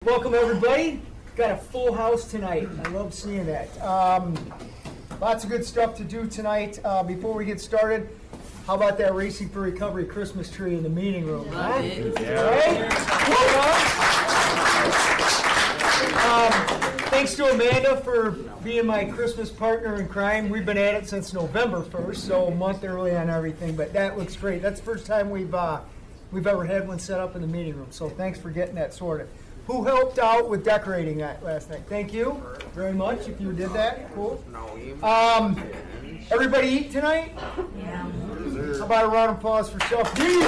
Welcome everybody. Got a full house tonight. I love seeing that. Lots of good stuff to do tonight. Before we get started, how about that Racing for Recovery Christmas tree in the meeting room? Huh? Yeah. Right? Thanks to Amanda for being my Christmas partner in crime. We've been at it since November 1st, so a month early on everything, but that looks great. That's the first time we've ever had one set up in the meeting room, so thanks for getting that sorted. Who helped out with decorating that last night? Thank you very much if you did that. Cool. Everybody eat tonight? Yeah. How about a round of applause for Chef D? Family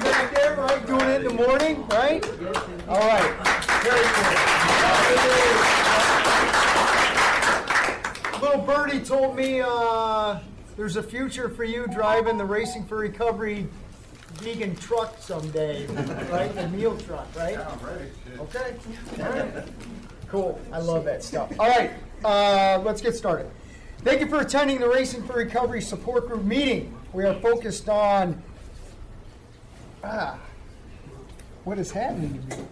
back there, right? Doing it in the morning, right? All right. Very cool. Little birdie told me there's a future for you driving the Racing for Recovery vegan truck someday, right? The meal truck, right? Yeah, I'm ready. Okay. All right. Cool. I love that stuff. All right. Let's get started. Thank you for attending the Racing for Recovery Support Group meeting. We are focused on what is happening to me.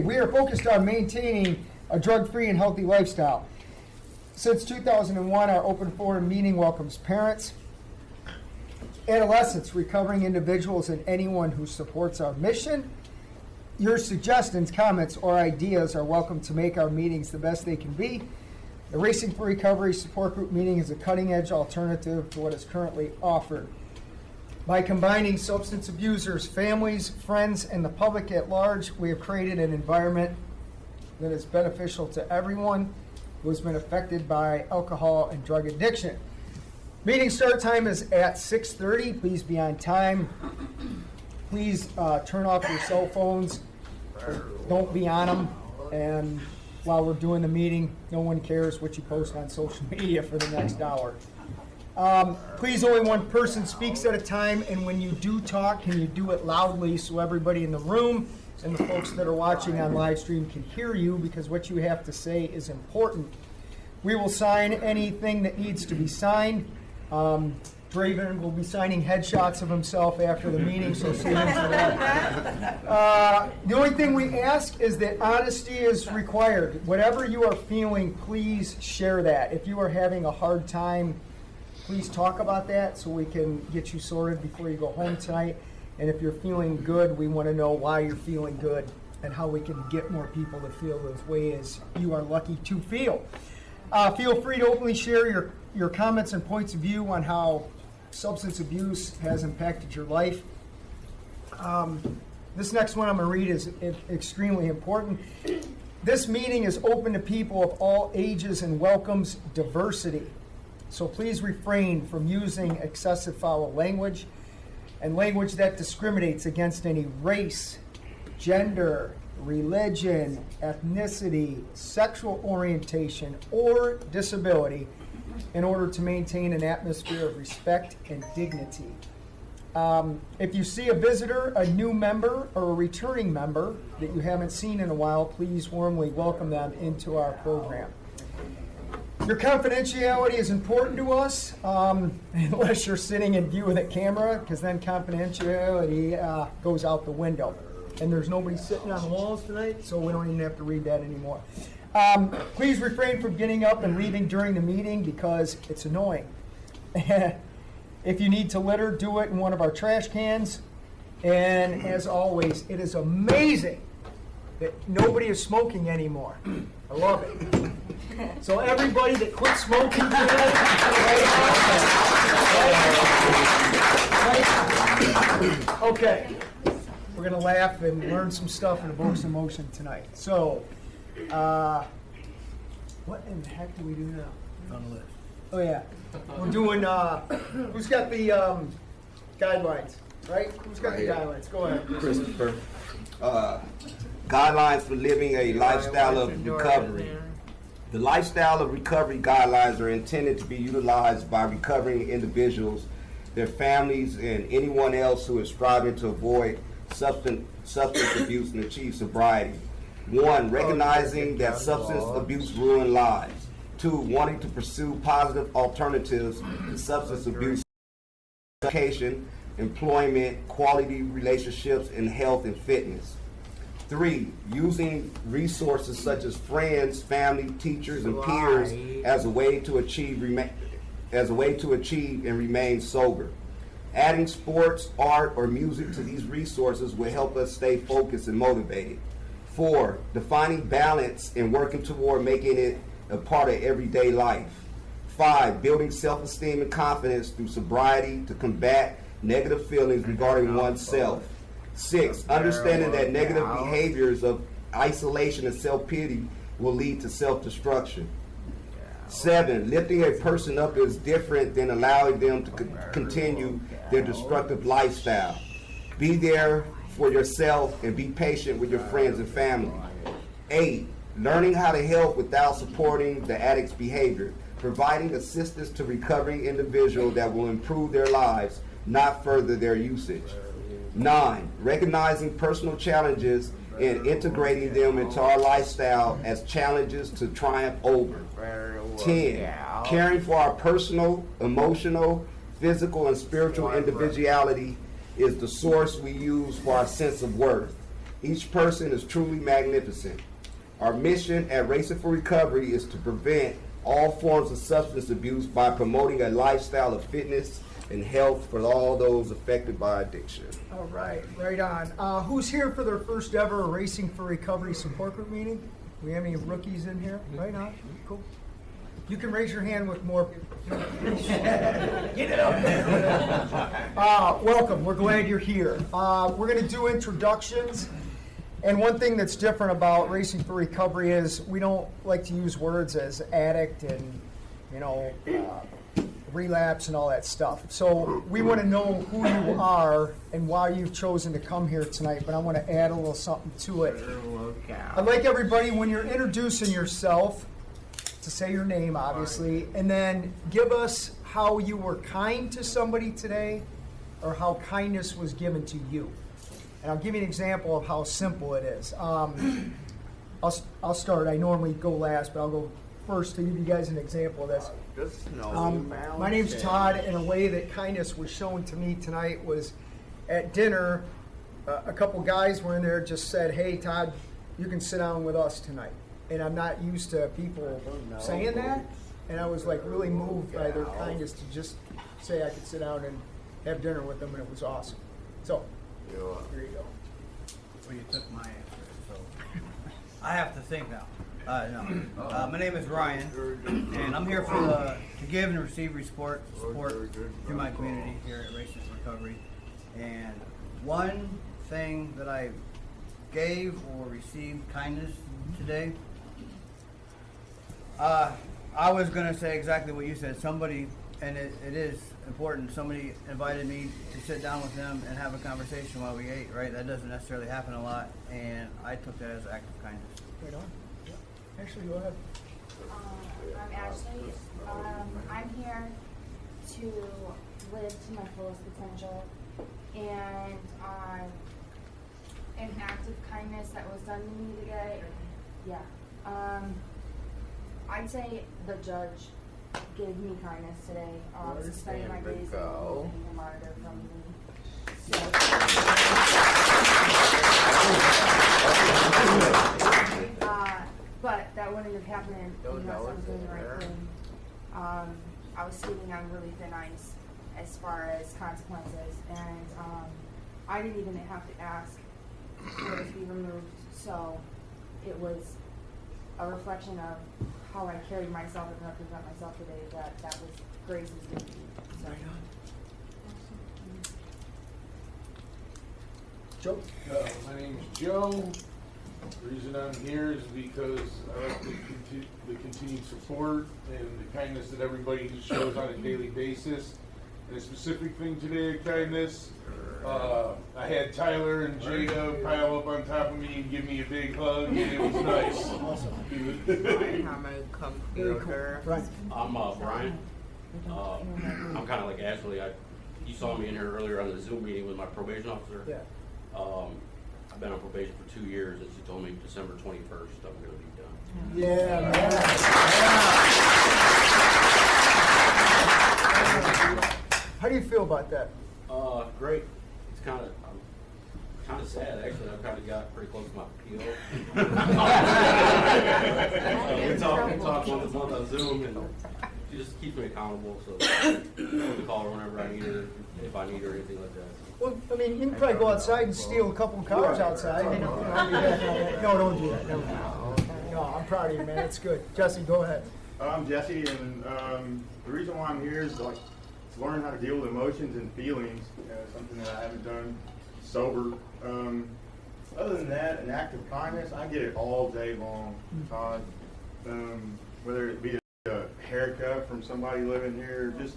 We are focused on maintaining a drug-free and healthy lifestyle. Since 2001, our open forum meeting welcomes parents, adolescents, recovering individuals, and anyone who supports our mission. Your suggestions, comments, or ideas are welcome to make our meetings the best they can be. The Racing for Recovery Support Group meeting is a cutting-edge alternative to what is currently offered. By combining substance abusers, families, friends, and the public at large, we have created an environment that is beneficial to everyone who has been affected by alcohol and drug addiction. Meeting start time is at 6:30. Please be on time. Please turn off your cell phones. Don't be on them. And while we're doing the meeting, no one cares what you post on social media for the next hour. Please, only one person speaks at a time, and when you do talk, can you do it loudly so everybody in the room and the folks that are watching on live stream can hear you, because what you have to say is important. We will sign anything that needs to be signed. Draven will be signing headshots of himself after the meeting, so see him for that. The only thing we ask is that honesty is required. Whatever you are feeling, please share that. If you are having a hard time, please talk about that so we can get you sorted before you go home tonight. And if you're feeling good, we want to know why you're feeling good and how we can get more people to feel those ways you are lucky to feel. Feel free to openly share your comments and points of view on how substance abuse has impacted your life. This next one I'm going to read is extremely important. This meeting is open to people of all ages and welcomes diversity. So please refrain from using excessive foul language and language that discriminates against any race, gender, religion, ethnicity, sexual orientation, or disability in order to maintain an atmosphere of respect and dignity. If you see a visitor, a new member, or a returning member that you haven't seen in a while, please warmly welcome them into our program. Your confidentiality is important to us, unless you're sitting in view of the camera, because then confidentiality goes out the window. And there's nobody sitting on the walls tonight, so we don't even have to read that anymore. Please refrain from getting up and leaving during the meeting because it's annoying. If you need to litter, do it in one of our trash cans. And as always, it is amazing that nobody is smoking anymore. I love it. So everybody that quit smoking today, right? Okay, we're gonna laugh and learn some stuff and evoke some emotion tonight. So, what in the heck do we do now? On the list. Oh yeah, we're doing. Who's got the guidelines? Right? Who's got the guidelines? Go ahead, Christopher. Guidelines for living a lifestyle of recovery. The lifestyle of recovery guidelines are intended to be utilized by recovering individuals, their families, and anyone else who is striving to avoid substance abuse and achieve sobriety. 1. Recognizing that substance abuse ruins lives. 2, wanting to pursue positive alternatives to substance abuse, education, employment, quality relationships, and health and fitness. 3, using resources such as friends, family, teachers, and peers as a way to achieve and remain sober. Adding sports, art, or music to these resources will help us stay focused and motivated. 4, defining balance and working toward making it a part of everyday life. 5, building self-esteem and confidence through sobriety to combat negative feelings regarding oneself. 6, understanding that negative behaviors of isolation and self-pity will lead to self-destruction. 7, lifting a person up is different than allowing them to continue their destructive lifestyle. Be there for yourself and be patient with your friends and family. 8, learning how to help without supporting the addict's behavior, providing assistance to recovering individuals that will improve their lives, not further their usage. 9, recognizing personal challenges and integrating them into our lifestyle as challenges to triumph over. 10, caring for our personal, emotional, physical, and spiritual individuality is the source we use for our sense of worth. Each person is truly magnificent. Our mission at Racing for Recovery is to prevent all forms of substance abuse by promoting a lifestyle of fitness and health for all those affected by addiction. All right, right on. Who's here for their first ever Racing for Recovery support group meeting? We have any rookies in here? Right on. Cool. You can raise your hand with more. Get it up there. Welcome. We're glad you're here. We're going to do introductions. And one thing that's different about Racing for Recovery is we don't like to use words as addict and, relapse and all that stuff. So we want to know who you are and why you've chosen to come here tonight, but I want to add a little something to it. I'd like everybody, when you're introducing yourself, to say your name, obviously, and then give us how you were kind to somebody today or how kindness was given to you. And I'll give you an example of how simple it is. I'll start. I normally go last, but I'll go first to give you guys an example of this. My name's Todd, and a way that kindness was shown to me tonight was at dinner. A couple guys were in there, just said, "Hey, Todd, you can sit down with us tonight." And I'm not used to people saying that, and I was like really moved by their kindness to just say I could sit down and have dinner with them, and it was awesome. So, here you go. Well, you took my answer, so I have to think now. My name is Ryan, and I'm here to give and receive support through my community here at Racing for Recovery. And one thing that I gave or received kindness today, I was going to say exactly what you said. Somebody, and it is important, somebody invited me to sit down with them and have a conversation while we ate, right? That doesn't necessarily happen a lot, and I took that as an act of kindness. Right on. Ashley, go ahead. I'm Ashley. I'm here to live to my fullest potential, and an act of kindness that was done to me today. I'd say the judge gave me kindness today. Suspending my days and being a martyr from me. But that wouldn't have happened unless I was doing the right thing. I was skating on really thin ice as far as consequences, and I didn't even have to ask for it to be removed. So it was a reflection of how I carried myself and represent myself today. That was grace is given to me. So. Joe? My name's Joe. The reason I'm here is because I like the continued support and the kindness that everybody shows on a daily basis. And a specific thing today of kindness, I had Tyler and Jada pile up on top of me and give me a big hug, and it was nice. Awesome. Right. I'm Brian. I'm kind of like Ashley. You saw me in here earlier on the Zoom meeting with my probation officer. Yeah. I've been on probation for 2 years, and she told me December 21st I'm gonna be done. Yeah. How do you feel about that? Great. It's I'm kind of sad, actually. I've kind of got pretty close to my appeal. We talk once a month on Zoom, and she just keeps me accountable, so I can call her whenever I need her, if I need her, or anything like that. Well, I mean, you can probably go outside and steal a couple of cars outside. No, don't do that. No, I'm proud of you, man. It's good. Jesse, go ahead. I'm Jesse, and the reason why I'm here is to learn how to deal with emotions and feelings. Something that I haven't done sober. Other than that, an act of kindness, I get it all day long, Todd. Whether it be a haircut from somebody living here, just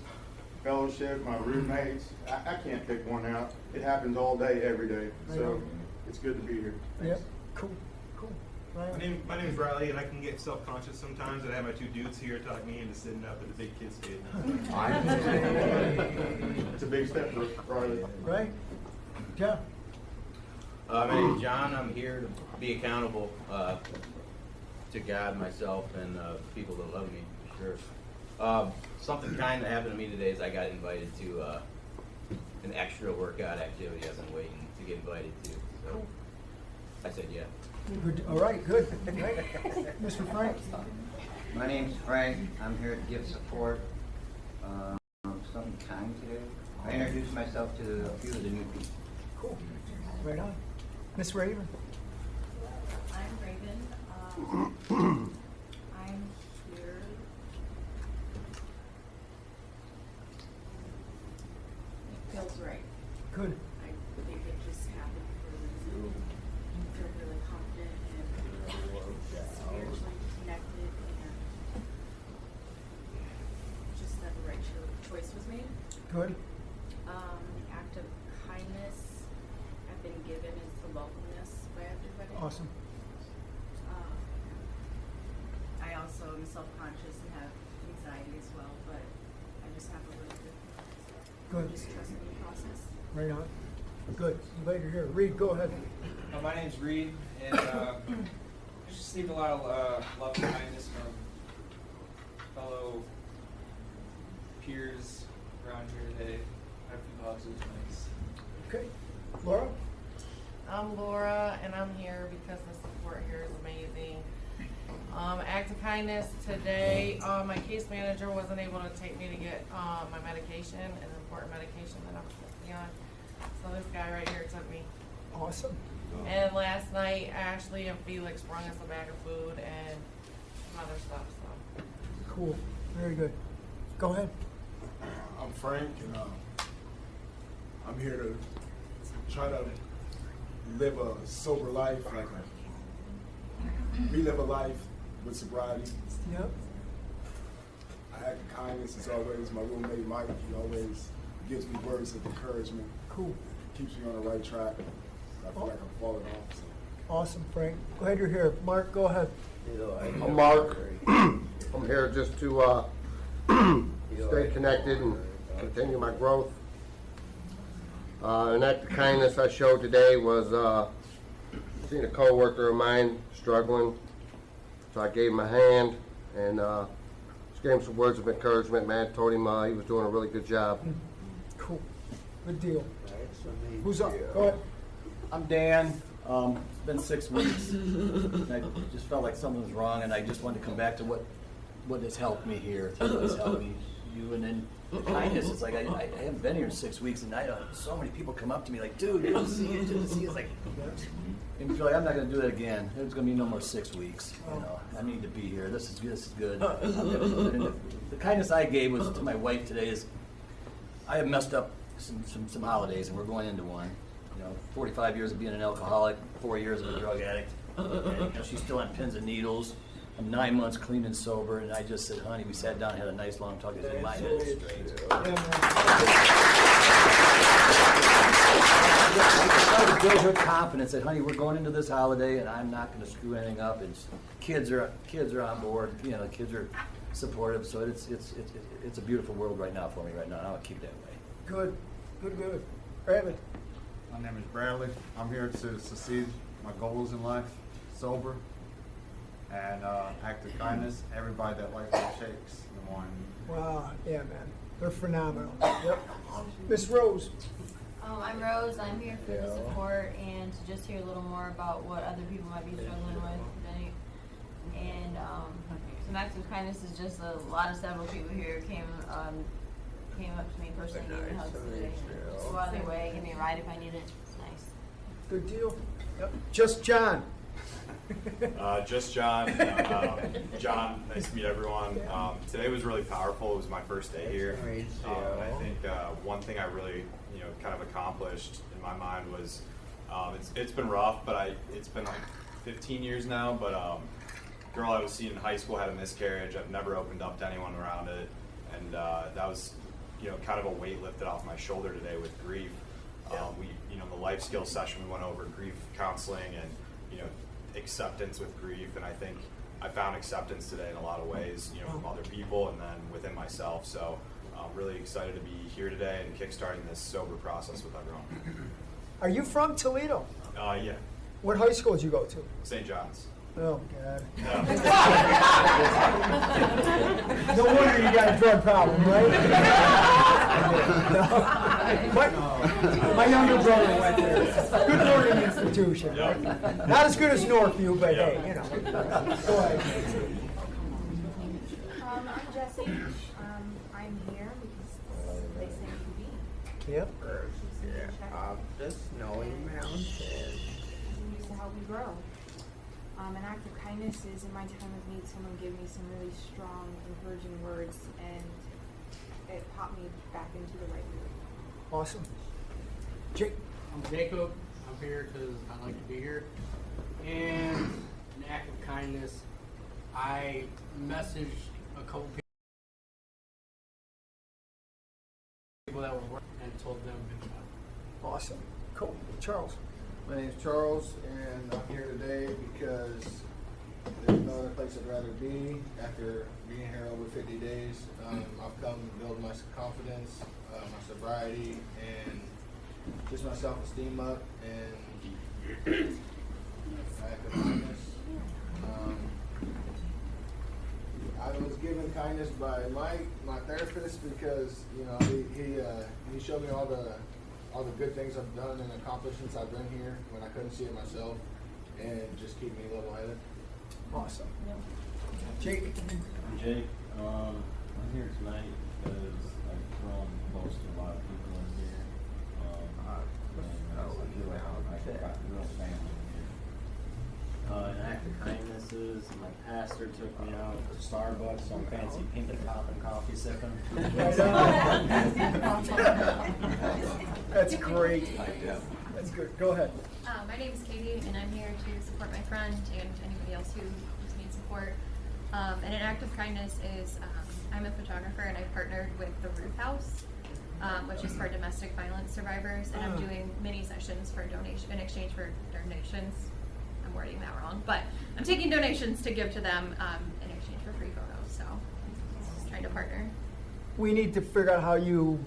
fellowship, my roommates. I can't pick one out. It happens all day, every day. So it's good to be here. Yep. Cool. Ryan? My name is Riley, and I can get self-conscious sometimes. And I have my 2 dudes here talk me into sitting up at the big kids table. It's a big step for Riley. Right? Yeah. My name is John. I'm here to be accountable to God, myself, and people that love me, for sure. Something kind that happened to me today is I got invited to an extra workout activity I've been waiting to get invited to. So I said yeah. Good. All right, good. Right. Mr. Frank? My name's Frank. I'm here to give support. Something kind today. I introduced myself to a few of the new people. Cool. Right on. Miss Raven? I'm Raven. I'm here. It feels right. Good. I think it just happened for a reason. I feel really confident and spiritually connected, and just that the right choice was made. Good. The act of kindness I've been given is the welcomeness by everybody. Awesome. I also am self-conscious and have anxiety as well, but I just have a really good Good. just trusting the process. Right on. Good. I'm glad you're here. Reed, go ahead. My name's Reed, and I just received a lot of love and kindness from fellow peers around here today. I have a few hugs. It was nice. Okay. Laura? I'm Laura, and I'm here because the support here is amazing. Act of kindness today, my case manager wasn't able to take me to get my medication, an important medication that I'm supposed to be on. So this guy right here took me. Awesome. And last night, Ashley and Felix brought us a bag of food and some other stuff. So Cool. Very good. Go ahead. I'm Frank, and I'm here to try to live a sober life, relive a life with sobriety. Yep. I act of kindness as always. My roommate Mike, he always gives me words of encouragement. Cool. Keeps me on the right track. I feel like I'm falling off. So. Awesome, Frank. Glad you're here. Mark, go ahead. I'm Mark. I'm here just to stay connected and continue my growth. An act of kindness I showed today was seeing a coworker of mine struggling. So I gave him a hand and just gave him some words of encouragement, man. Told him he was doing a really good job. Cool. Good deal. Who's up? Go ahead. I'm Dan. It's been 6 weeks. And I just felt like something was wrong, and I just wanted to come back to what has helped me here. What has helped me, you, and then the kindness. It's like I haven't been here in 6 weeks, and so many people come up to me like, "Dude, good to see you. Good to see you." It's like, and you feel like I'm not going to do that again. There's going to be no more 6 weeks. You know, I need to be here. This is good. And the kindness I gave was to my wife today. Is I have messed up some holidays, and we're going into one. 45 years of being an alcoholic, 4 years of a drug addict, and she's still on pins and needles. I'm 9 months clean and sober, and I just said, honey, we sat down and had a nice long talk. I said, my head is straight. I build her confidence that, honey, we're going into this holiday, and I'm not going to screw anything up. Kids are on board. The kids are supportive, so it's a beautiful world right now for me right now, and I'll keep that way. Good. Raven. My name is Bradley. I'm here to succeed my goals in life, sober, and act of kindness. Everybody that likes my shakes in the morning. Wow, yeah, man. They're phenomenal. Yep. Miss Rose. I'm Rose. I'm here for the support and to just hear a little more about what other people might be struggling with today. And some acts of kindness is just a lot of several people here came up to me personally, gave me hugs today. Just go out of their way, give me a ride if I need it. It's nice. Good deal. Yep. Just John. Just John. John, nice to meet everyone. Today was really powerful. It was my first day here. I think one thing I really, kind of accomplished in my mind was, it's been rough, but it's been like 15 years now. But girl I was seeing in high school had a miscarriage. I've never opened up to anyone around it, and that was, kind of a weight lifted off my shoulder today with grief. We, in the life skills session, we went over grief counseling and, acceptance with grief, and I think I found acceptance today in a lot of ways, from other people and then within myself. So I'm really excited to be here today and kickstarting this sober process with everyone. Are you from Toledo? Yeah. What high school did you go to? St. John's. Oh, God. Yeah. No wonder you got a drug problem, right? My younger brother went there. Good learning institution, right? Not as good as Northview, but hey, Go ahead. I'm Jessie. I'm here because they sent me to be. Yep. Just snowy mountain. Used to help me grow. An act of kindness is in my time of need, someone give me some really strong, encouraging words, and it popped me back into the right mood. Awesome. Jake. I'm Jacob. I'm here because I like to be here. And an act of kindness, I messaged a couple people that were working and told them. Awesome. Cool. Charles. My name's Charles, and I'm here today because there's no other place I'd rather be. After being here over 50 days, I've come to build my confidence, my sobriety, and just my self-esteem up, and act of kindness. I was given kindness by Mike, my therapist, because he showed me all the good things I've done and accomplished since I've been here when I couldn't see it myself, and just keep me level-headed. Awesome. Jake. I'm Jake. I'm here tonight because I've grown close to a lot of people in here. And I feel like I've got real family here. An act of kindness is my pastor took me out to Starbucks on fancy pink and coffee sipping. That's great. That's good. Go ahead. My name is Katie, and I'm here to support my friend and anybody else who just needs support. And an act of kindness is I'm a photographer, and I partnered with the Ruth House, which is for domestic violence survivors, and I'm doing mini sessions for donation in exchange for donations. I'm wording that wrong, but I'm taking donations to give to them in exchange for free photos. So just trying to partner. We need to figure out how you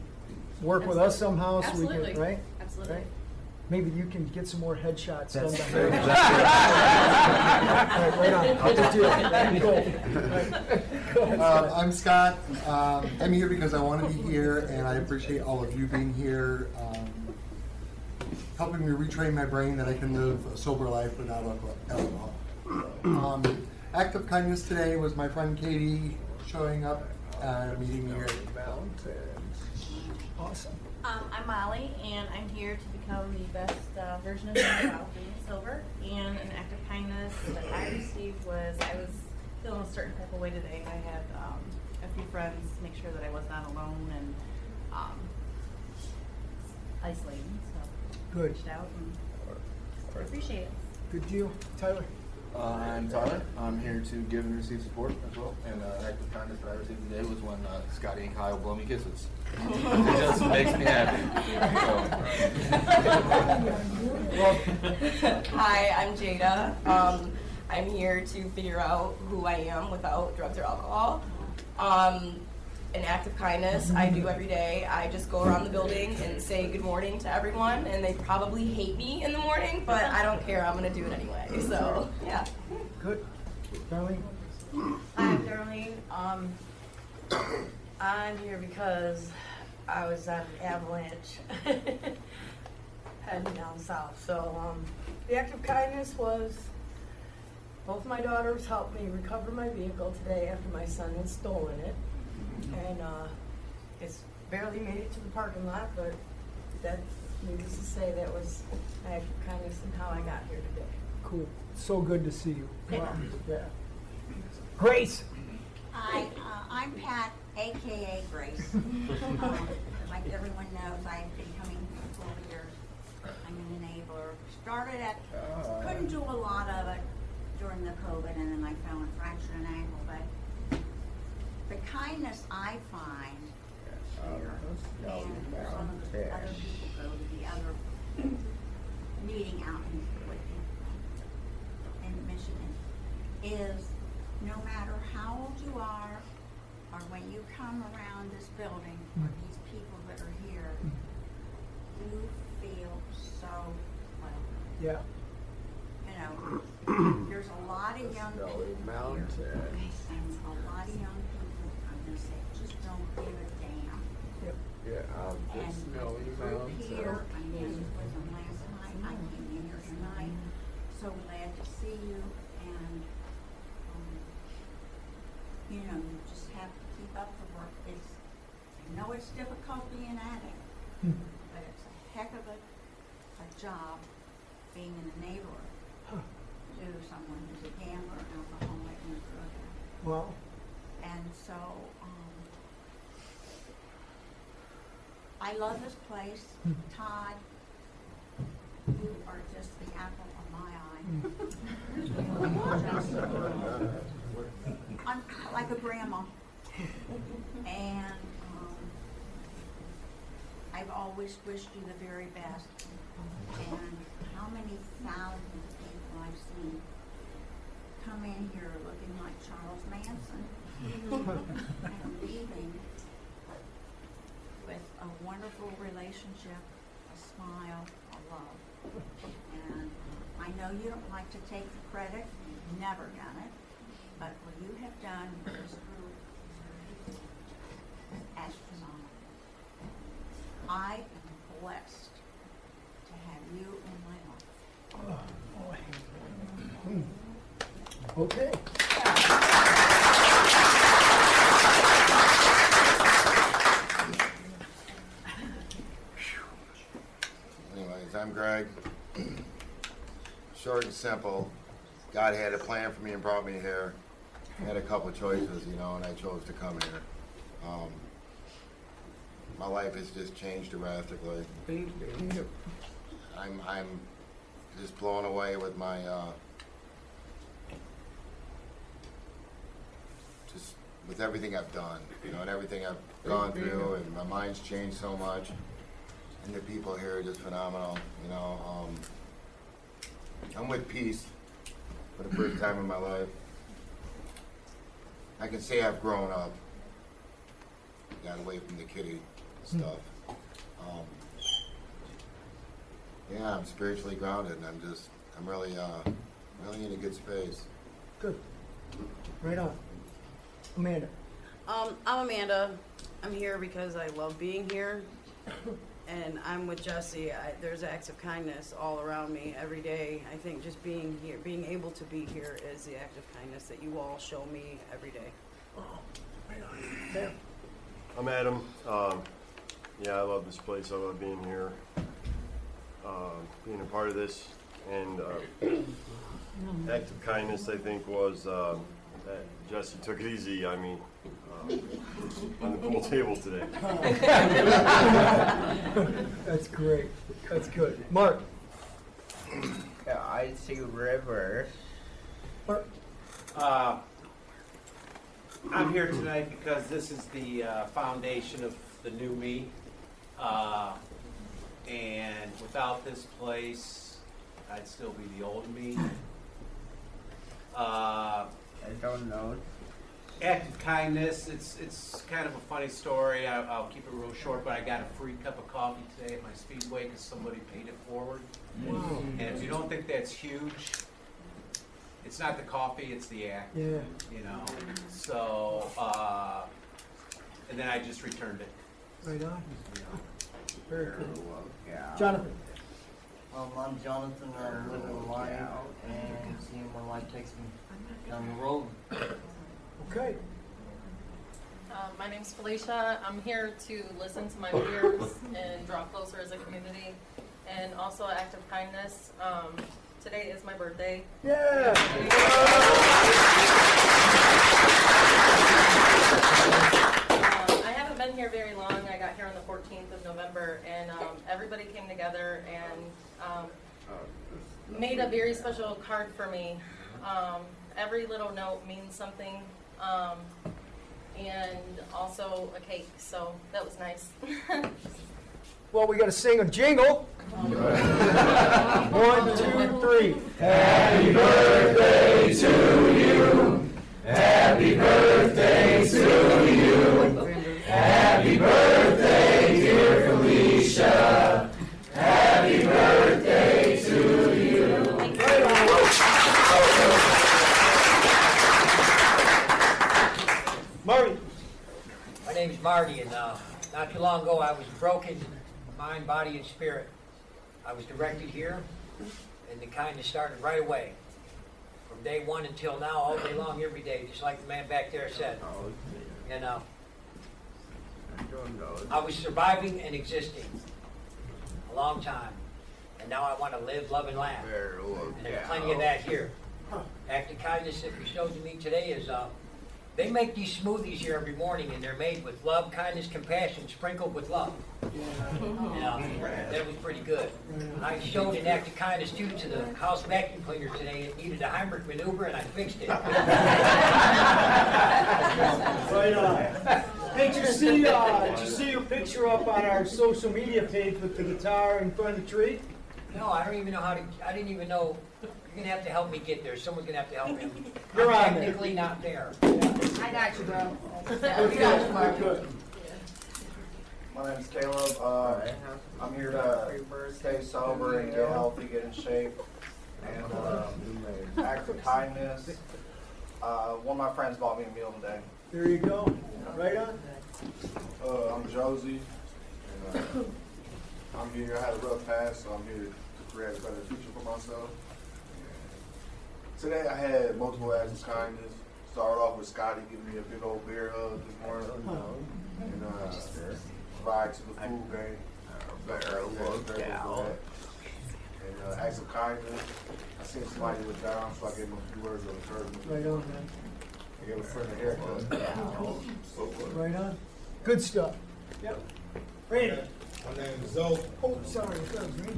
work with us somehow, so we Absolutely. can, right? Absolutely. Right? Maybe you can get some more headshots done. That's Right on. Good deal. Go ahead, Scott. I'm Scott. I'm here because I want to be here, and I appreciate all of you being here, helping me retrain my brain that I can live a sober life without alcohol. Act of kindness today was my friend Katie showing up and meeting me here. Awesome. I'm Molly, and I'm here to become the best version of me while being sober. And an act of kindness that I received was I was feeling a certain type of way today. I had a few friends make sure that I was not alone and isolating. So Good. reached out and I appreciate it. Good deal. Tyler. I'm Tyler. I'm here to give and receive support as well. And an act of kindness that I received today was when Scotty and Kyle blow me kisses. It just makes me happy. Hi, I'm Jada. I'm here to figure out who I am without drugs or alcohol. an act of kindness I do every day. I just go around the building and say good morning to everyone, and they probably hate me in the morning, but I don't care. I'm going to do it anyway. So, yeah. Good. Darlene? Hi, I'm Darlene. I'm here because I was on an avalanche heading down south. So the act of kindness was both my daughters helped me recover my vehicle today after my son had stolen it. And it's barely made it to the parking lot, but that, needless to say, that was an act of kindness and how I got here today. Cool. So good to see you. Yeah. Yeah. Grace? Hi, I'm Pat, AKA Grace. Like everyone knows, I've been coming for 4 years. I'm an enabler. Started at, couldn't do a lot of it during the COVID, and then I fell and fractured an ankle. But the kindness I find here, and some of the other people go to the other meeting out in Michigan, is no matter how old you are, or when you come around this building, or these people that are here, you feel so welcome. Yeah. You know, there's a lot of young people here, and a lot of young people, I'm going to say, just don't give a damn. Yep. Yeah, and the group here, I met with them last night, I came in here tonight, so glad to see you, and you know, you just have to keep up the work. I know it's difficult being at it, but it's a heck of a job being an enabler to someone who's a gambler, alcoholic, and a drug addict. Wow. And so, I love this place. Todd, you are just the apple of my eye. I'm like a grandma, and I've always wished you the very best. And how many thousands of people I've seen come in here looking like Charles Manson and leaving with a wonderful relationship, a smile, a love. And I know you don't like to take the credit, you've never done it. But what you have done with this group is astronomical. I am blessed to have you in my life. Okay. Anyways, I'm Greg. Short and simple. God had a plan for me and brought me here. I had a couple of choices, you know, and I chose to come here. My life has just changed drastically. I'm just blown away with my just with everything I've done, you know, and everything I've gone through, and my mind's changed so much, and the people here are just phenomenal, you know. I'm with peace for the first time in my life. I can say I've grown up, got away from the kiddie stuff. Yeah, I'm spiritually grounded, and I'm really in a good space. Good. Right on. Amanda. I'm Amanda. I'm here because I love being here. And I'm with Jesse. There's acts of kindness all around me every day. I think just being here, being able to be here is the act of kindness that you all show me every day. I'm Adam. Yeah, I love this place. I love being here, being a part of this. And act of kindness, I think, was that Jesse took it easy. I mean, on the pool table today. That's great. That's good. Mark. Yeah, I see River. Mark. I'm here tonight because this is the foundation of the new me. And without this place, I'd still be the old me. I don't know. act of kindness. It's kind of a funny story. I'll keep it real short, but I got a free cup of coffee today at my Speedway because somebody paid it forward. Wow. And if you don't think that's huge, it's not the coffee, it's the act. Yeah. You know. So, and then I just returned it. Right on. Very cool. Yeah. Jonathan. I'm Jonathan. I'm living life, and seeing where life takes me down the road. Okay. My name's Felicia. I'm here to listen to my peers and draw closer as a community, and also act of kindness. Today is my birthday. Yeah. I haven't been here very long. I got here on the 14th of November, and everybody came together and made a very special card for me. Every little note means something, and also a cake, so that was nice. Well, we got to sing a jingle. 1, 2, 3. Happy birthday to you. Happy birthday to you. Happy birthday, dear Felicia. Happy birthday to you. Marty. My name's Marty, and not too long ago I was broken, mind, body, and spirit. I was directed here, and the kindness started right away. From day one until now, all day long, every day, just like the man back there said. And I was surviving and existing a long time, and now I want to live, love, and laugh. And there's plenty of that here. Act of kindness that was shown to me today is they make these smoothies here every morning, and they're made with love, kindness, compassion, sprinkled with love. That was pretty good. I showed an act of kindness, too, to the house vacuum cleaner today. It needed a Heimlich maneuver, and I fixed it. Right on. Hey, did you see your picture up on our social media page with the guitar in front of the tree? No, I don't even know how to. I didn't even know. You're going to have to help me get there. Someone's going to have to help him. You're I'm on there. technically not there. I got you, bro. Good. My name's Caleb. I'm here to stay sober and get healthy, get in shape, and act of kindness. One of my friends bought me a meal today. There you go. Right on. I'm Josie, and I'm here. I had a rough past, so I'm here to create a better future for myself. Today I had multiple acts of kindness. Started off with Scotty giving me a big old bear hug this morning, and ride to the food game. And acts of kindness. I seen somebody was down, so I gave them a few words of encouragement. Right on, man. I gave a friend a haircut. Right on. Good stuff. Yep. Randy. My name is Zoe. Oh, sorry. That was me.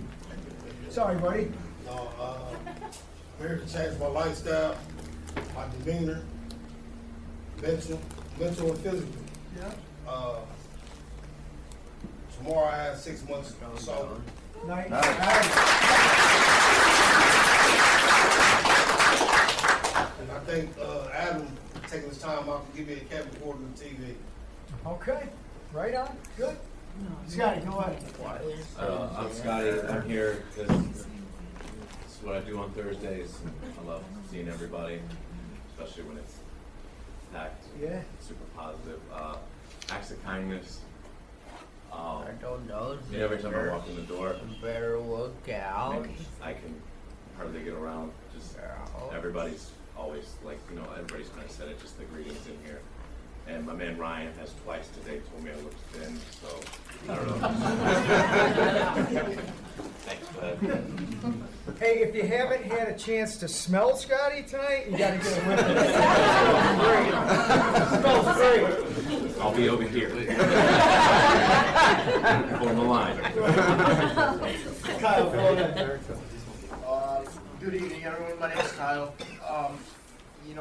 Sorry, buddy. I'm here to change my lifestyle, my demeanor, mental and physical. Yeah. Tomorrow I have 6 months sober. Nice. And I think Adam taking his time out to give me a cap reporter on the TV. Okay. Right on. Good. Scotty, go ahead. I'm Scotty. I'm here because it's what I do on Thursdays. I love seeing everybody, especially when it's packed. Yeah. Super positive. Acts of kindness. I don't know. Every time I walk in the door, better look out. I can hardly get around. Just everybody's always like, everybody's kind of said it. Just the greetings in here. And my man Ryan has twice today told me I look thin, so I don't know. Thanks, bud. Hey, if you haven't had a chance to smell Scotty tonight, you got to get a whiff of it. Smells great. I'll be over here. On the line. Kyle, go ahead. Good evening, everyone. My name is Kyle.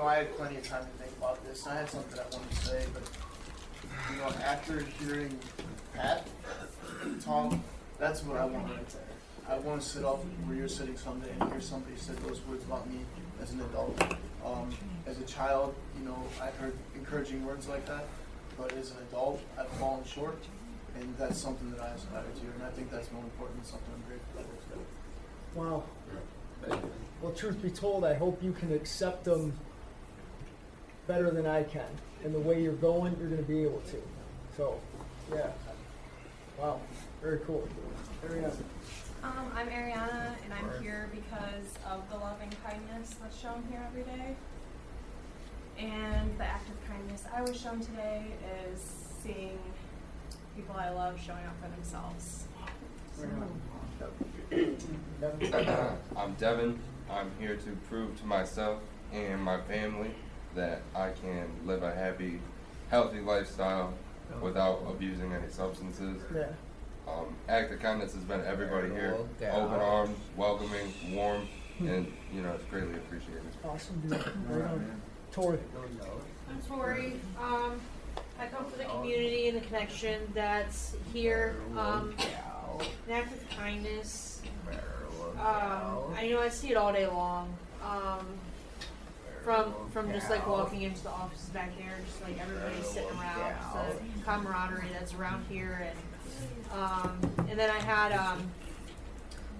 I had plenty of time to think about this. I had something I wanted to say, but after hearing Pat talk, that's what I want right there. I want to sit up where you're sitting someday and hear somebody say those words about me as an adult. As a child, you know, I've heard encouraging words like that, but as an adult, I've fallen short, and that's something that I aspire to, and I think that's more important than something I'm grateful for. Wow. Well, truth be told, I hope you can accept them better than I can. And the way you're going, you're going to be able to. So, yeah. Wow. Very cool. Ariana. I'm Ariana, and I'm here because of the love and kindness that's shown here every day. And the act of kindness I was shown today is seeing people I love showing up for themselves. I'm Devin. I'm here to prove to myself and my family that I can live a happy, healthy lifestyle without abusing any substances. Yeah. Act of kindness has been everybody here, open arms, welcoming, warm, and it's greatly appreciated. Awesome, dude. Right on. Tori. I'm Tori. I come from the community and the connection that's here. An act of kindness. I know I see it all day long. From just like walking into the offices back there, just like everybody's sitting around, the camaraderie that's around here, and then I had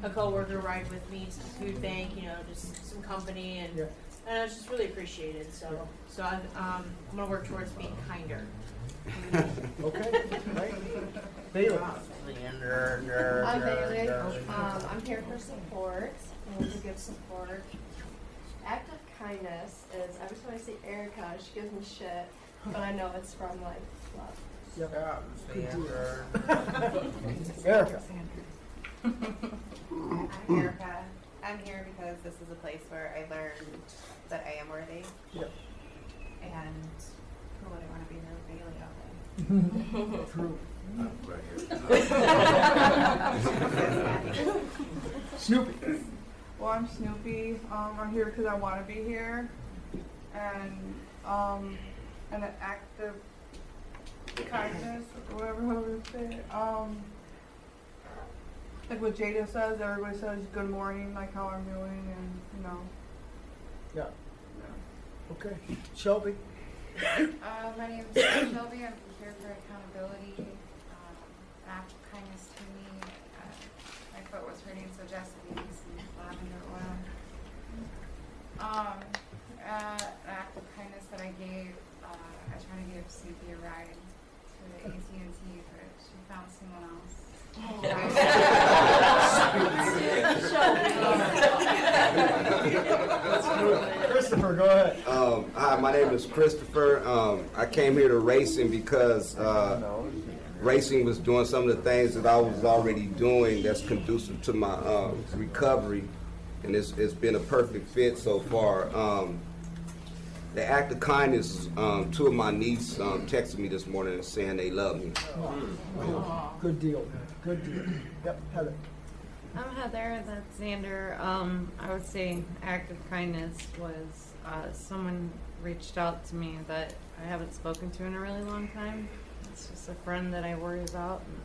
a coworker ride with me to the food bank, just some company, and I was just really appreciated. So I'm gonna work towards being kinder. Okay. Right. Bailey. I'm Bailey. I'm here for support and to give support. Act of kindness is every time I see Erica, she gives me shit, but I know it's from like love. Yep. Erica. I'm Erica. I'm here because this is a place where I learned that I am worthy. Yep. And who would I want to be here with Bailey all day? True. Right here. Snoopy. Well, I'm Snoopy. I'm here because I want to be here, and an act of kindness, or whatever you say. Like what Jada says, everybody says good morning, like how I'm doing, and Yeah. Okay. Shelby. My name is Shelby. I'm here for accountability. An act of kindness to me. My foot was hurting, so Jesse gave me some lavender oil. An act of kindness that I gave. I tried to give Cynthia a ride to the AT&T, but she found someone else. Christopher, go ahead. Hi, my name is Christopher. I came here to racing because racing was doing some of the things that I was already doing that's conducive to my recovery, and it's been a perfect fit so far. The act of kindness, two of my nieces texted me this morning and saying they love me. Good deal. Good deal. Yep, Heather. I'm Heather, that's Xander. I would say act of kindness was someone reached out to me that I haven't spoken to in a really long time. It's just a friend that I worry about. And,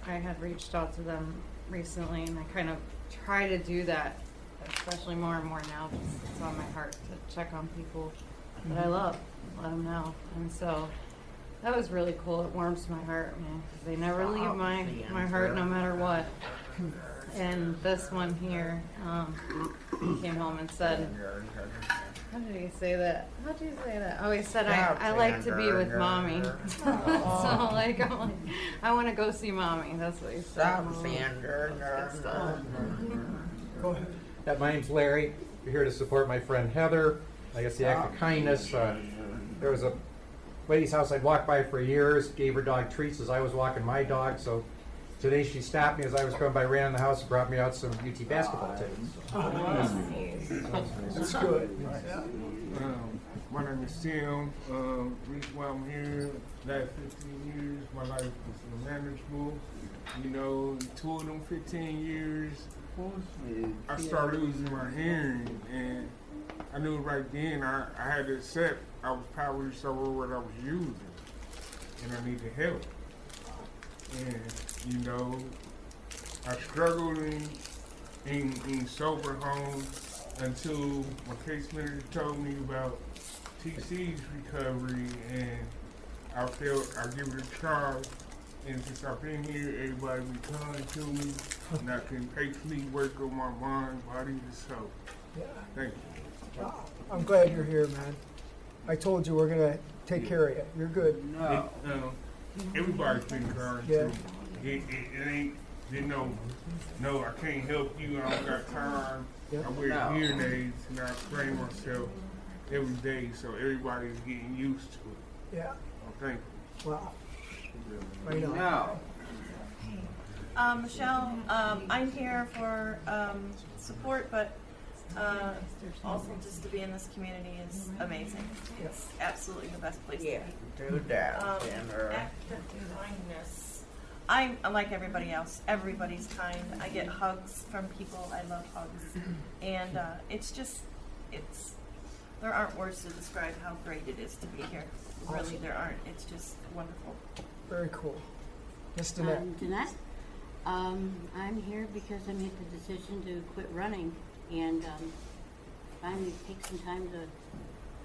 I had reached out to them recently, and I kind of try to do that, especially more and more now, because it's on my heart to check on people that I love, let them know. And so that was really cool. It warms my heart, man, because they never leave my heart no matter what. And this one here came home and said, how did he say that? How did you say that? Oh, he said, I like to be with mommy. So, like, I'm like, I want to go see mommy. That's what he said. Go ahead. Yeah, my name's Larry. We're here to support my friend Heather. I guess the act of kindness. There was a lady's house I'd walked by for years, gave her dog treats as I was walking my dog. So today she stopped me as I was going by, ran in the house, and brought me out some UT basketball tickets. That's good. My name is Tim. Reason why I'm here, last 15 years, my life was manageable. 2 of them 15 years, I started losing my hearing, and I knew right then I had to accept I was probably sober what I was using, and I needed help. And I struggled in sober homes, until my case manager told me about TC's recovery, and I felt I give it a try. And since I've been here, everybody be kind to me, and I can patiently work on my mind, body, and soul. Yeah. Thank you. I'm glad you're here, man. I told you we're gonna take care of you. You're good. Everybody's been kind Yeah. to me. It ain't, no, I can't help you, I don't got time. Yeah. I wear hearing aids, and I train myself every day, so everybody's getting used to it. Yeah. Thank you. Wow. Right on. Michelle, I'm here for support, but also just to be in this community is amazing. It's absolutely the best place to be. Do that, Act of kindness. I'm like everybody else. Everybody's kind. I get hugs from people. I love hugs, and there aren't words to describe how great it is to be here. Really, there aren't. It's just wonderful. Very cool. Miss Danette. Danette. I'm here because I made the decision to quit running and finally take some time to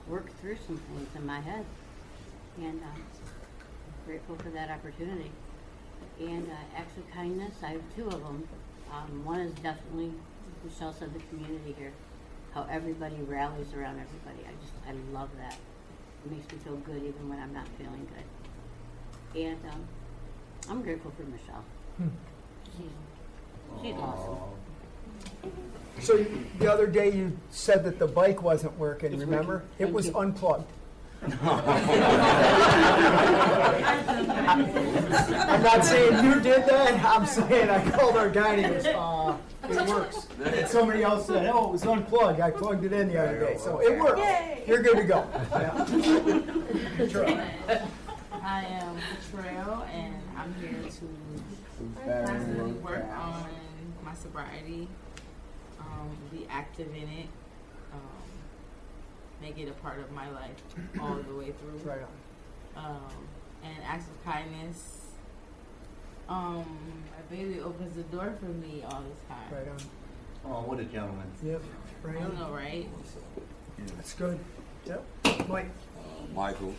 work through some things in my head. And grateful for that opportunity. And acts of kindness, I have two of them. One is definitely, Michelle said, the community here. How everybody rallies around everybody. I love that. It makes me feel good even when I'm not feeling good. And I'm grateful for Michelle. She's awesome. So the other day you said that the bike wasn't working, remember? It was unplugged. I'm not saying you did that. I'm saying I called our guy and he goes, it works. And somebody else said, oh, it was unplugged. I plugged it in the other day. So it worked. Yay. You're good to go. I am Betrayal, and I'm here to constantly work on my sobriety, be active in it, make it a part of my life all the way through. Right on. And acts of kindness. My baby opens the door for me all the time. Right on. Oh, what a gentleman. Yep. Right I on. know, right? That's good. Yep. Mike. Michael.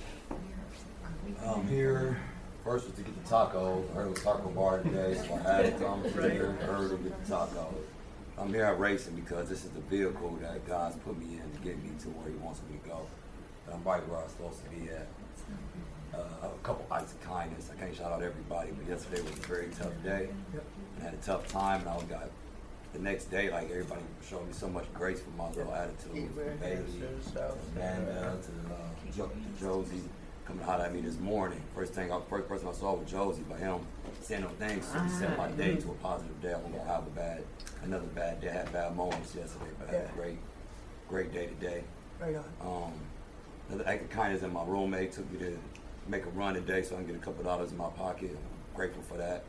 I'm here. First was to get the tacos. I heard it was taco bar today, so I had it. I'm here early to get the tacos. I'm here at racing because this is the vehicle that God's put me in to get me to where He wants me to go. And I'm right where I'm supposed to be at. A couple acts of kindness. I can't shout out everybody, but yesterday was a very tough day. Yep. I had a tough time, and I got the next day, like everybody showed me so much grace for my little attitude. From Bailey to Amanda to Josie coming out at me this morning. First person I saw was Josie, but him saying them things so he set my day to a positive day. I wasn't gonna have another bad day. I had bad moments yesterday, but I had a great day today. Right on. Another act of kindness that my roommate took me to make a run today so I can get a couple dollars in my pocket. I'm grateful for that.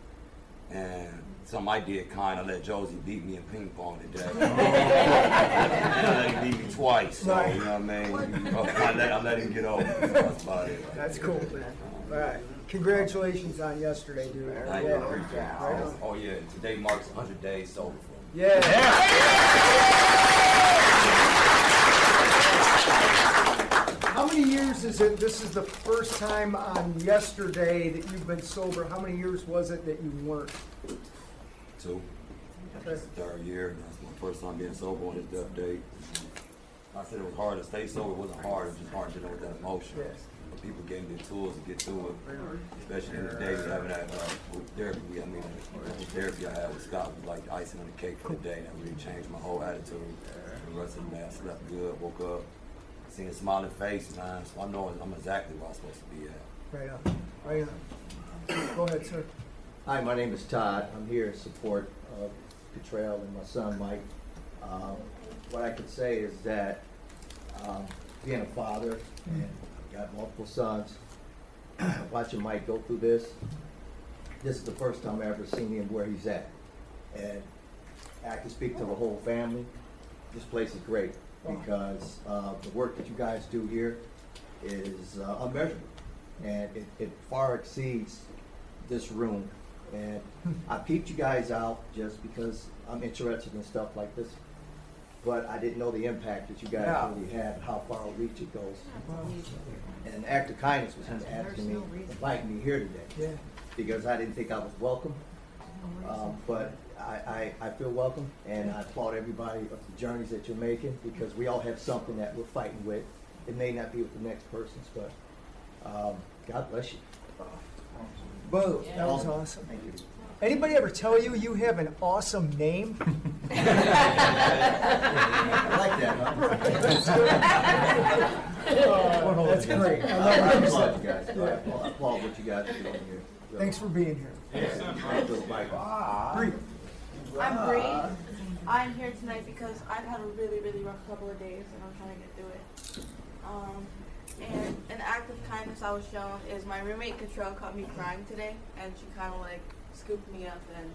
And something I did kind, I let Josie beat me in ping pong today. I let him beat me twice, so you know what I mean? I let him get over it. That's about it. That's cool, man. All right. Congratulations on yesterday, dude. Thank you. Appreciate it. Oh yeah, today marks 100 days sober for me. Yeah. How many years is it? This is the first time on yesterday that you've been sober. How many years was it that you weren't? 2. It's the 3rd year. That's my first time being sober on this death day. I said it was hard to stay sober. It wasn't hard. It was just hard to deal with that emotion. But people gave me the tools to get through it. Especially in the day of having that therapy. The therapy I had with Scott was like the icing on the cake for the day. That really changed my whole attitude. The rest of the day, I slept good, woke up. Seeing a smiling face, man, so I know I'm exactly where I'm supposed to be at. Right on. Right on. Go ahead, sir. Hi, my name is Todd. I'm here in support of Betrayal and my son, Mike. What I can say is that being a father, and I've got multiple sons, watching Mike go through this is the first time I've ever seen him where he's at. And I can speak to the whole family. This place is great, because the work that you guys do here is unmeasurable, and it far exceeds this room. And I peeped you guys out just because I'm interested in stuff like this. but I didn't know the impact that you guys Yeah. really have and how far outreach it goes. And an act of kindness was him asking me, inviting me here today. Yeah. Because I didn't think I was welcome. But I feel welcome, and I applaud everybody of the journeys that you're making, because we all have something that we're fighting with. It may not be with the next person's, but God bless you. Boom. That was awesome. Thank you. Anybody ever tell you you have an awesome name? I like that, huh? That's great. I love I what you applaud said. you guys. I applaud what you guys are doing here. Thanks for being here. Bree. I'm Bree. I'm here tonight because I've had a really, really rough couple of days and I'm trying to get through it. And an act of kindness I was shown is my roommate Cottrell caught me crying today, and she kind of like scooped me up and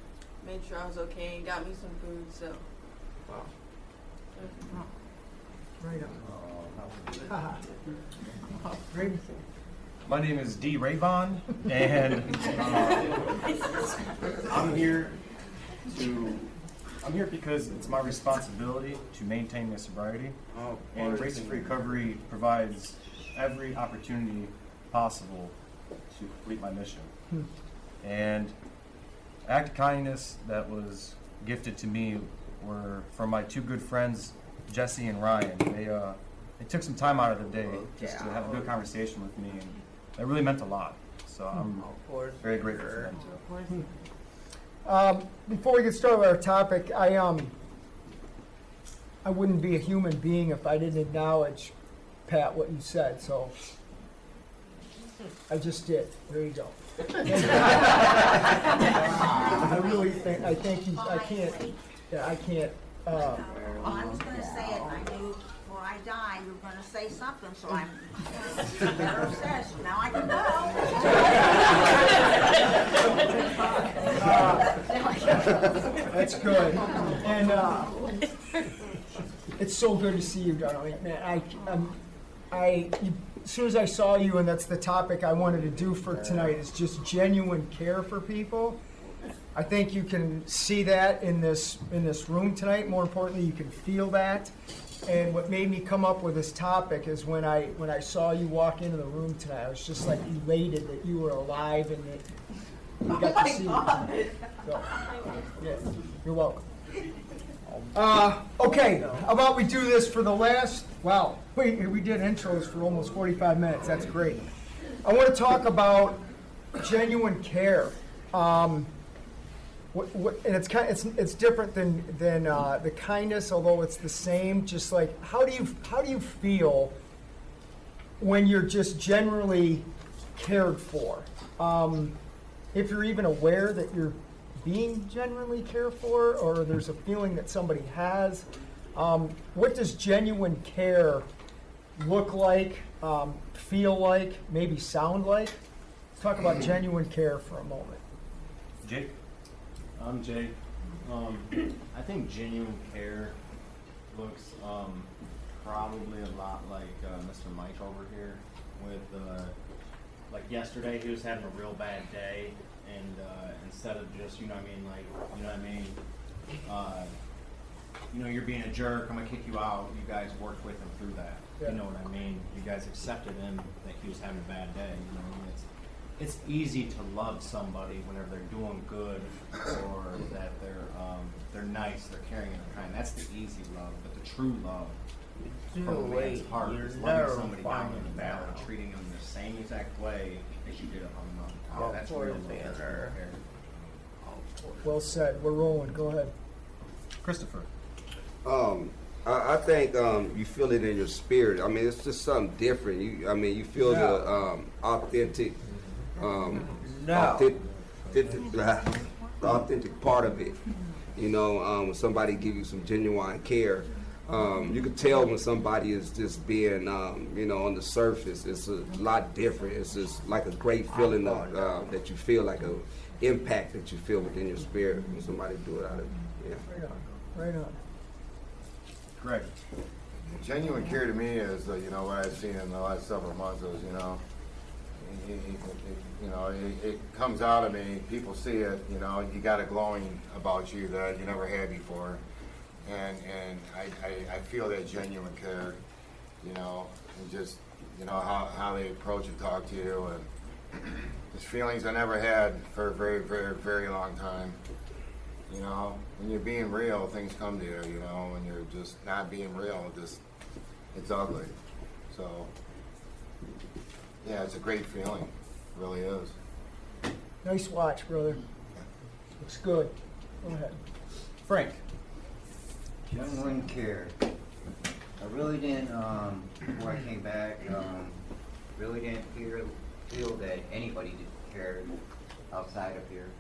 made sure I was okay and got me some food. So, Right on. Great. My name is D. Rayvon, and I'm here because it's my responsibility to maintain my sobriety. And Racing for Recovery provides every opportunity possible to complete my mission. And act of kindness that was gifted to me were from my two good friends, Jesse and Ryan. They took some time out of the day just to have a good conversation with me, and that really meant a lot. So I'm very grateful for them too. Before we get started with our topic, I wouldn't be a human being if I didn't acknowledge, Pat, what you said. So I just did. There you go. I really think I can't. Yeah, I can't. Well, I was going to say it. I knew before I die you were going to say something, so I'm better obsessed. Now I can go. That's good. And it's so good to see you, darling. Man, as soon as I saw you, and that's the topic I wanted to do for tonight, is just genuine care for people. I think you can see that in this room tonight. More importantly, you can feel that. And what made me come up with this topic is when I saw you walk into the room tonight, I was just like elated that you were alive and that we got to see you. So, yeah, you're welcome. Okay, how about we do this for the last, wow, we did intros for almost 45 minutes. That's great. I want to talk about genuine care. And it's different than the kindness, although it's the same. Just like how do you feel when you're just generally cared for? If you're even aware that you're being genuinely cared for, or there's a feeling that somebody has, what does genuine care look like, feel like, maybe sound like? Let's talk about genuine care for a moment. Jake? I'm Jake. I think genuine care looks probably a lot like Mr. Mike over here. With like yesterday, he was having a real bad day, and instead of just you're being a jerk, I'm gonna kick you out. You guys worked with him through that. Yeah. You know what I mean? You guys accepted him that he was having a bad day. You know, it's easy to love somebody whenever they're doing good, or that they're nice, they're caring, and they're kind. That's the easy love, but the true love from a man's heart is loving somebody down in the valley, treating them the same exact way as you did up on the mountain. Yeah. That's real love. That's real care. Well said. We're rolling. Go ahead. Christopher. I think you feel it in your spirit. I mean, it's just something different. You feel the authentic part of it. You know, when somebody give you some genuine care, you can tell when somebody is just being, on the surface. It's a lot different. It's just like a great feeling that you feel, like a impact that you feel within your spirit when somebody do it out of Right on. Greg. Genuine care to me is, what I've seen in the last several months is, it comes out of me. People see it. You got a glowing about you that you never had before, and I feel that genuine care, you know, and just, you know, how they approach and talk to you, and just feelings I never had for a very, very, very long time. You know, when you're being real, things come to you, you know, when you're just not being real, it's ugly. So, yeah, it's a great feeling, it really is. Nice watch, brother. Looks good. Go ahead. Frank. Genuine care. I really didn't, before I came back, really didn't feel that anybody cared outside of here.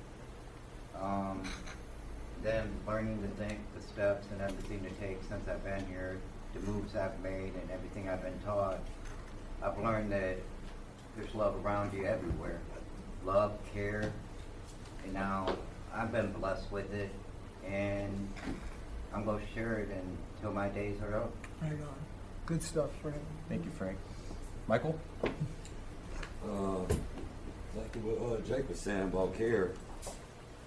Then learning to think the steps and everything to take since I've been here, the moves I've made and everything I've been taught, I've learned that there's love around you everywhere. Love, care, and now I've been blessed with it, and I'm going to share it until my days are up. Right on. Good stuff, Frank. Thank you, Frank. Michael? Exactly what Jake was saying about care.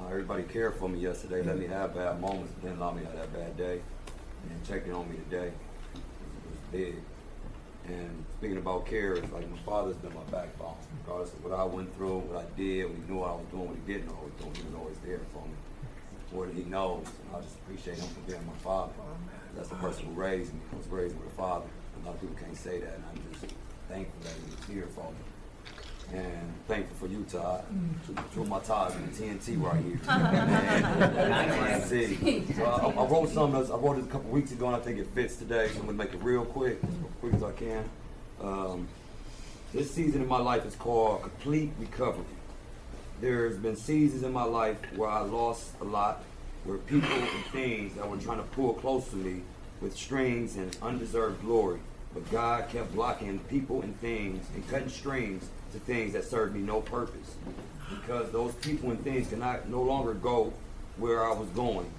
Everybody cared for me yesterday, let me have bad moments, but didn't allow me to have that bad day. And checking on me today was big. And speaking about care, it's like my father's been my backbone. Regardless of what I went through, what I did, when he knew what I was doing, what he didn't know what I was doing, he was always there for me. More than he knows. And I just appreciate him for being my father. That's the person who raised me. I was raised with a father. A lot of people can't say that, and I'm just thankful that he was here for me. And thankful for you, Todd. Two of my Todds in the TNT right here. TNT. So I wrote something. I wrote it a couple weeks ago, and I think it fits today. So I'm gonna make it real quick, as quick as I can. This season in my life is called Complete Recovery. There's been seasons in my life where I lost a lot, where people and things that were trying to pull close to me with strings and undeserved glory. But God kept blocking people and things and cutting strings to things that served me no purpose. Because those people and things no longer go where I was going.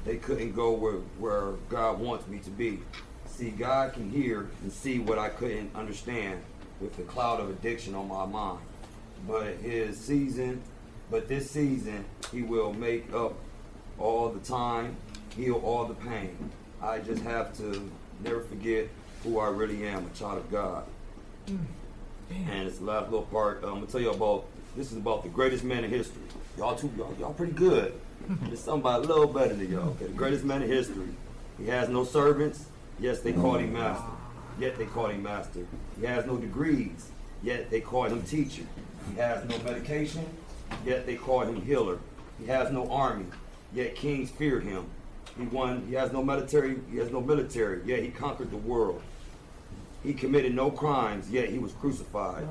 They couldn't go where God wants me to be. See, God can hear and see what I couldn't understand with the cloud of addiction on my mind. But this season, he will make up all the time, heal all the pain. I just have to never forget who I really am, a child of God. And it's the last little part. I'm gonna tell you about. This is about the greatest man in history. Y'all pretty good. There's somebody a little better than y'all. Okay, the greatest man in history. He has no servants. Yes, they called him master. Yet they called him master. He has no degrees. Yet they called him teacher. He has no medication. Yet they called him healer. He has no army. Yet kings feared him. He has no military. Yet he conquered the world. He committed no crimes, yet he was crucified.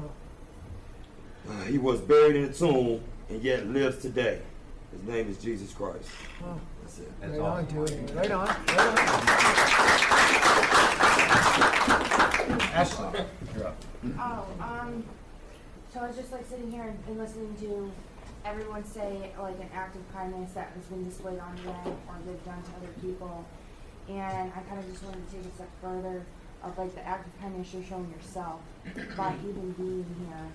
He was buried in a tomb, and yet lives today. His name is Jesus Christ. That's it. Right on, dude. Right on. Ashley, you're up. So I was just like sitting here and listening to everyone say like an act of kindness that has been displayed on them or they've done to other people. And I kind of just wanted to take a step further of like the act of kindness you're showing yourself by even being here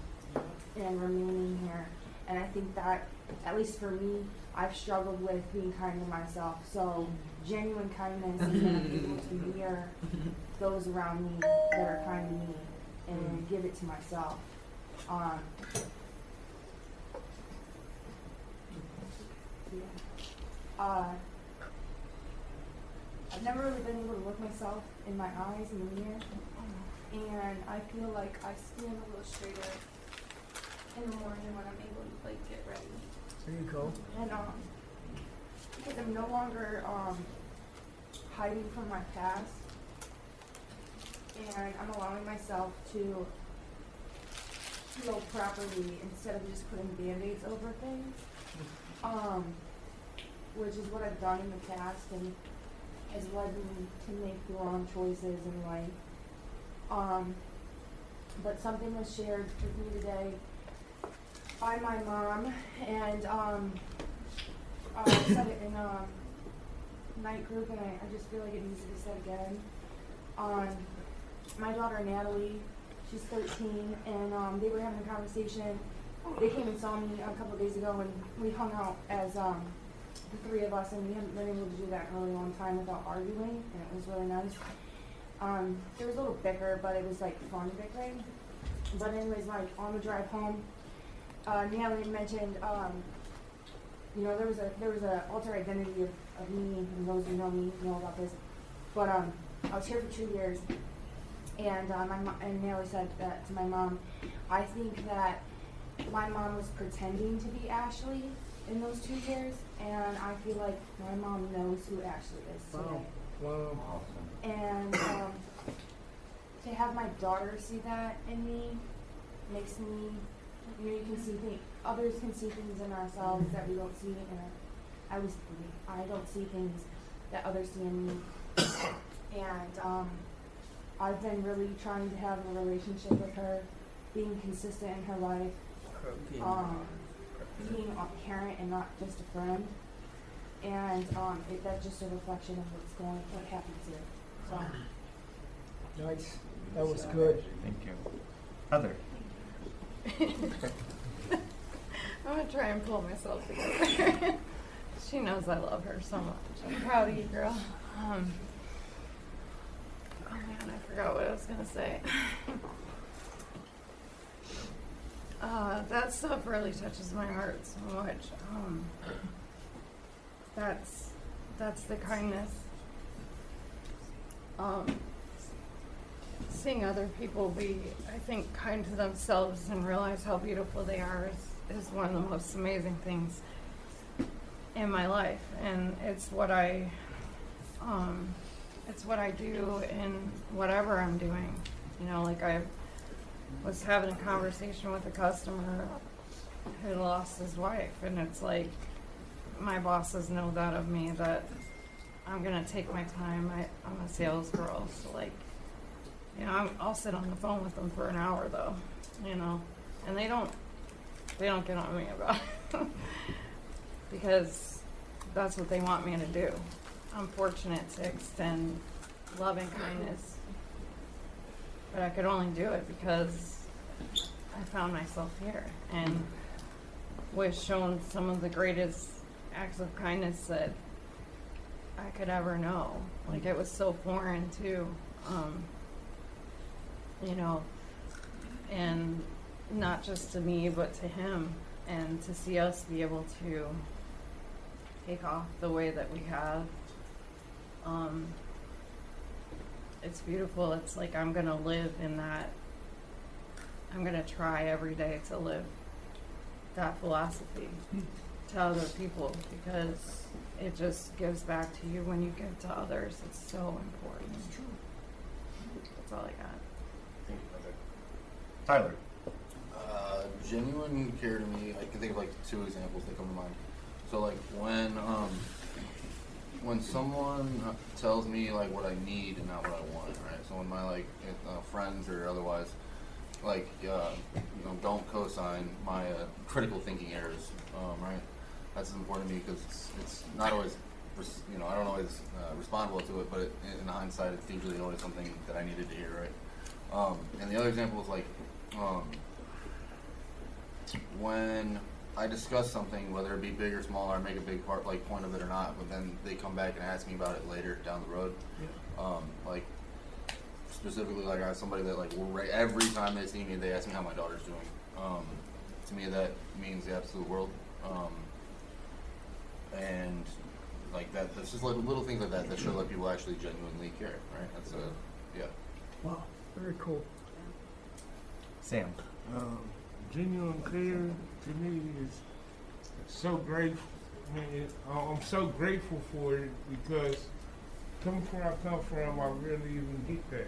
and remaining here. And I think that, at least for me, I've struggled with being kind to myself. So genuine kindness is being able to mirror those around me that are kind to me and give it to myself. I've never really been able to look myself in my eyes in the mirror, and I feel like I stand a little straighter in the morning when I'm able to like get ready. There you go. And because I'm no longer hiding from my past, and I'm allowing myself to heal properly instead of just putting band-aids over things, which is what I've done in the past and has led me to make the wrong choices in life. But something was shared with me today by my mom, and I said it in a night group, and I just feel like it needs to be said again. My daughter Natalie, she's 13, and they were having a conversation. They came and saw me a couple of days ago, and we hung out as the three of us, and we haven't been able to do that in a really long time without arguing, and it was really nice. There was a little bicker, but it was like fun bickering. But anyways, like on the drive home, Natalie mentioned, you know, there was a alter identity of me, and those who know me know about this. But I was here for 2 years, and and Natalie said that to my mom. I think that my mom was pretending to be Ashley in those 2 years, and I feel like my mom knows who Ashley is today. Wow. And to have my daughter see that in me makes me, you know, you can see things, others can see things in ourselves that we don't see I don't see things that others see in me. And I've been really trying to have a relationship with her, being consistent in her life, being a parent and not just a friend. And that's just a reflection of what happens here. So. Nice. That was good. Thank you. Heather. I'm gonna try and pull myself together. She knows I love her so much. I'm proud of you, girl. Oh man, I forgot what I was gonna say. That stuff really touches my heart so much. That's the kindness. Seeing other people be, I think, kind to themselves and realize how beautiful they are is one of the most amazing things in my life, and it's what I do in whatever I'm doing. You know, like I was having a conversation with a customer who lost his wife, and it's like my bosses know that of me, that I'm gonna take my time. I'm a sales girl, so like, you know, I'll sit on the phone with them for an hour though, you know, and they don't get on me about it because that's what they want me to do. I'm fortunate to extend loving kindness, but I could only do it because I found myself here and was shown some of the greatest acts of kindness that I could ever know. Like, it was so foreign too, you know, and not just to me but to him, and to see us be able to take off the way that we have, it's beautiful. It's like I'm gonna live in that. I'm gonna try every day to live that philosophy to other people, because it just gives back to you when you give to others. It's so important. It's true. That's all I got. Tyler. Genuine care to me, I can think of like 2 examples that come to mind. So like when someone tells me like what I need and not what I want, right? So when my like friends or otherwise, like you know, don't co-sign my critical thinking errors, right? That's important to me because it's not always, you know, I don't always respond well to it, but in hindsight, it's usually always something that I needed to hear, right? And the other example is like when I discuss something, whether it be big or small, or I make a big point of it or not, but then they come back and ask me about it later down the road. Yeah. Like specifically, like I have somebody that like every time they see me, they ask me how my daughter's doing. To me, that means the absolute world. And like that's just like little things like that show that people actually genuinely care, right? That's yeah. Wow, very cool. Sam. Genuine care to me is so grateful. Man, I'm so grateful for it because coming from where I come from, I rarely even get that.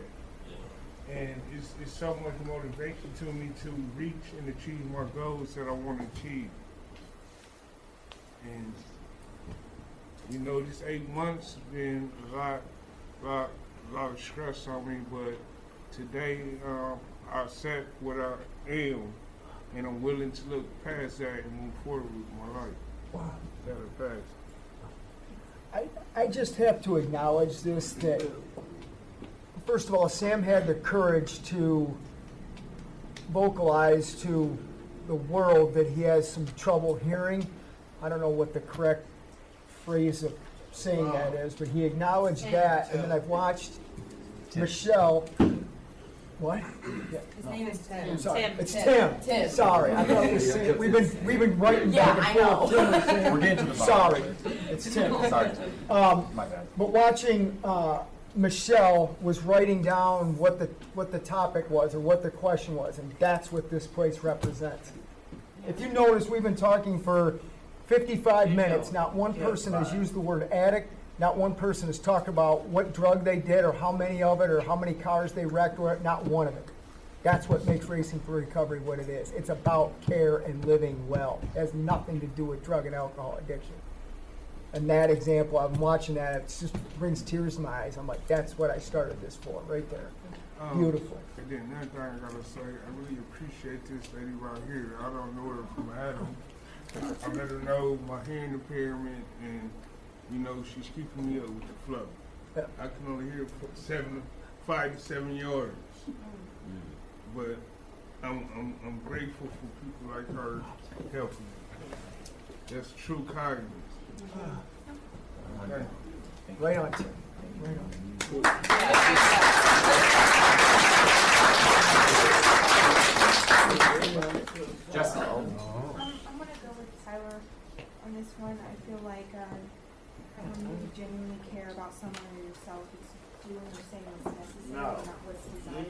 And it's so much motivation to me to reach and achieve my goals that I want to achieve. And you know, this 8 months has been a lot of stress on me, but today I accept what I am, and I'm willing to look past that and move forward with my life. Wow. That past. I just have to acknowledge this, that first of all, Sam had the courage to vocalize to the world that he has some trouble hearing. I don't know what the correct phrase of saying that is, but he acknowledged that, and then I've watched Michelle. What? Yeah. His name is Tim. I'm sorry. Tim. It's Tim. Tim. Sorry, I thought it was Tim. We've been writing back and forth. Tim and Tim. We're getting to the bottom. Sorry, it's Tim. Sorry. My bad. But watching Michelle was writing down what the topic was or what the question was, and that's what this place represents. If you notice, we've been talking for 55 minutes. Not one person has used the word addict. Not one person has talked about what drug they did or how many of it or how many cars they wrecked. Or not one of it. That's what makes Racing for Recovery what it is. It's about care and living well. It has nothing to do with drug and alcohol addiction. And that example, I'm watching that, it just brings tears to my eyes. I'm like, that's what I started this for, right there. Beautiful. And then another thing I gotta say, I really appreciate this lady right here. I don't know her from Adam. I let her know my hearing impairment, and you know she's keeping me up with the flow. Yeah. I can only hear 5 to 7 yards, but I'm grateful for people like her helping me. That's true kindness. Okay. Right on, Tim. Right on. Jessica. I'm gonna go with Tyler on this one. I feel like when you genuinely care about someone or yourself, it's doing or saying what's necessary, not what's desired.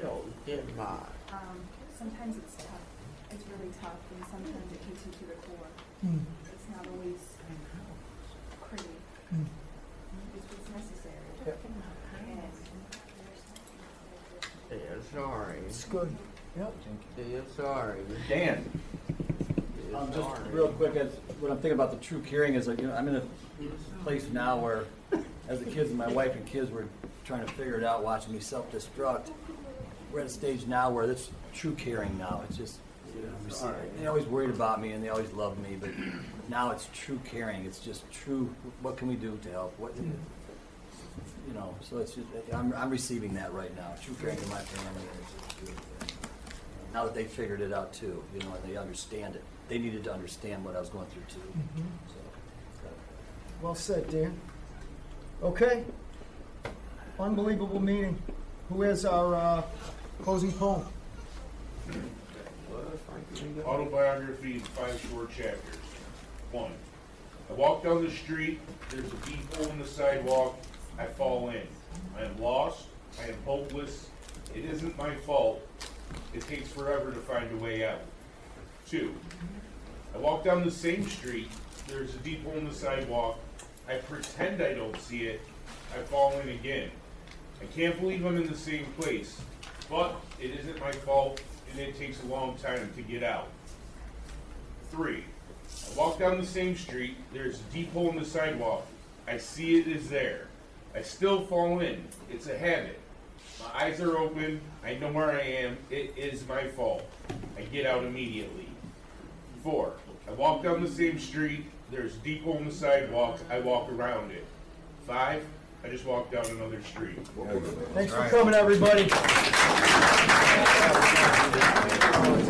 Sometimes it's tough. It's really tough, and sometimes it hits you to the core. It's not always pretty. It's what's necessary. They're sorry. It's good. Yep. They're sorry. Dan. Just real quick, what I'm thinking about the true caring is, like, I'm in a place now where, as the kids and my wife and kids were trying to figure it out, watching me self-destruct, we're at a stage now where it's true caring now. It's just, they always worried about me and they always loved me, but now it's true caring. It's just true. What can we do to help? So it's just, I'm receiving that right now. True caring to my family. Now that they figured it out too, and they understand it. They needed to understand what I was going through too. Well said, Dan. Okay. Unbelievable meeting. Who has our closing poem? Autobiography in 5 short chapters. 1. I walk down the street, there's a deep hole in the sidewalk, I fall in. I am lost, I am hopeless, it isn't my fault, it takes forever to find a way out. 2. I walk down the same street, there's a deep hole in the sidewalk, I pretend I don't see it, I fall in again. I can't believe I'm in the same place, but it isn't my fault, and it takes a long time to get out. 3. I walk down the same street, there's a deep hole in the sidewalk, I see it is there. I still fall in, it's a habit. My eyes are open, I know where I am, it is my fault. I get out immediately. 4. I walk down the same street, there's a deep hole in the sidewalk, I walk around it. 5. I just walk down another street. Thanks for coming, everybody.